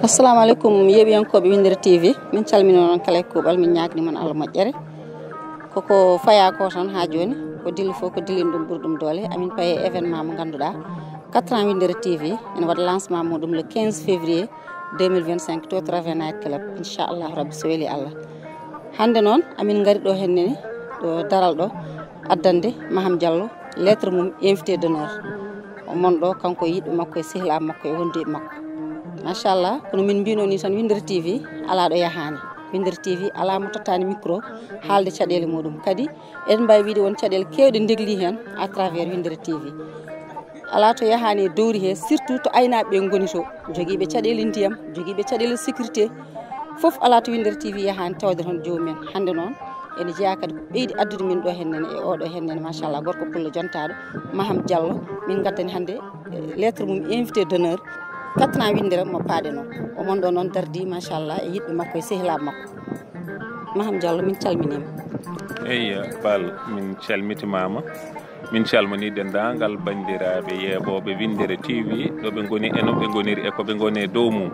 assalamu alaikum yeɓiyankoɓe Windere TV min calmini noon kala e kuuɓal min ñaagni mon Allah moƴƴere koko faya ko tan ha joni ko dilli fof ko dillini ɗum ɓuuri ɗum doole amin paye événement mo ganduɗa 4 ans Windere TV ene waɗa lancement muɗum le 15 février 2025 to Travers Night Club inchallah rabbi so weeli Allah hande noon amin gari ɗo hennene ɗo daral ɗo addande Maham Diallo lettre mum invité d'honneur o mon ɗo kanko yiɗɓe makko e sehilaɓe makko e wondiɓe makko machallah kono min mbino ni tan Windere TV ala ɗo yahani Windere TV ala mo tottani micro haalde caɗele muɗum kadi eɗen mbawi wiide won caɗele kewɗe degli hen à travers Windere TV ala to yahani e dowri he surtout to aynaɓe goni to joguiɓe caɗele ndiyam joguiɓe caɗele sécurité foof ala to Windere TV yahani tawde toon jomumen hande noon ene jeeya kadi ko ɓeydi addude min ɗo hennene e oɗo hennene machallah gorko pullo jontaɗo Maham Diallo min gaddani hande lettre mum invité d'honneur 4 ans Windere mo paaɗe noon omon ɗo noon dardi machallah e yiɗɓe makko e sehilaɓe makko Maham Diallo min calminima eyyi Bal min calmitimama min calmini dendagal bandiraɓe yeeɓoɓe Windere TV ɗo ɓe goni eno ɓe goniri e koɓe goni e dow mum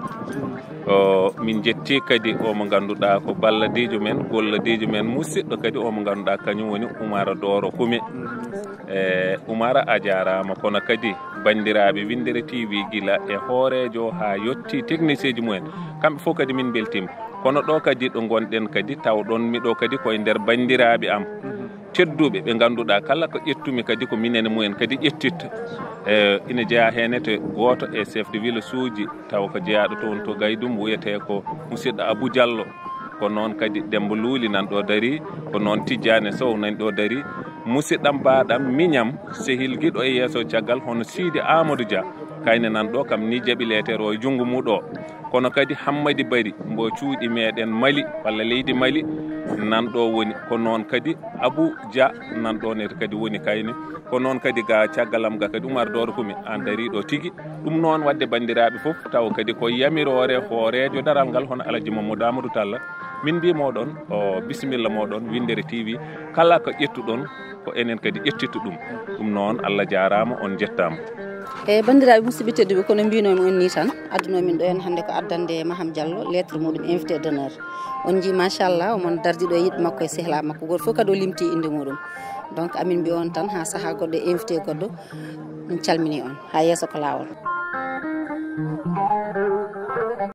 min jetti kadi omo ganduɗa ko balladijo men golladijo men musidɗo kadi omo ganduɗa kañum woni Oumara Doro Koumi Oumara a jarama kono kadi bandiraɓe Windere TV guila e hoorejo ha yetti technicien ji mumen kamɓe fof kadi min beltima kono ɗo kadi ɗo gonɗen kadi tawɗon miɗo kadi koye nder bandiraɓe am tedduɓe ɓe ganduɗa kala ko ƴettumi kadi ko minene mumen kadi ƴettitta ina jeeya hen to goto e chef de village uji taw ko jeeyaɗo toon to Gaydum wiyete ko musidɗo Abou Diallo ko noon kadi Demba Luuli nan ɗo daari ko noon Tidiane Sow nan ɗo daari musidɗam baɗam miñam sehil guiɗo e yeeso caggal hono Sidi Amadou Dia kayne nan ɗo kam ni jaaɓi letere o junggo muɗo kono kadi Hammadi Bari mbo cuuɗi meɗen Mali walla leydi Mali nan ɗo woni ko noon kadi Abou Dia nan ɗon kadi woni kayne ko noon kadi ga caggalam ga kadi Oumar Doro Koumi an dari ɗo tigui ɗum noon wadde bandiraɓe foof taw kadi ko yamirore hoorejo daral ngal hono Alaji Mamadou Amadou Talla min mbimoɗon o bisimilla moɗon Windere TV kala ko ƴettuɗon ko enen kadi ƴettitu ɗum noon Allah jarama on jettama eyyi bandiraɓe musidɓe tedduɓe kono mbinomi on ni tan addunomin ɗo hen hande ko addande Maham Diallo lettre muɗum invité d'honneur on ji machallah omon dardiɗo e yiɗɓe makko e sehilaɓe makko goto foof kadi o limti inde muɗum donc amin mbi on tan ha saaha goɗɗo invité goɗɗo min calmini on ha yesso ko lawol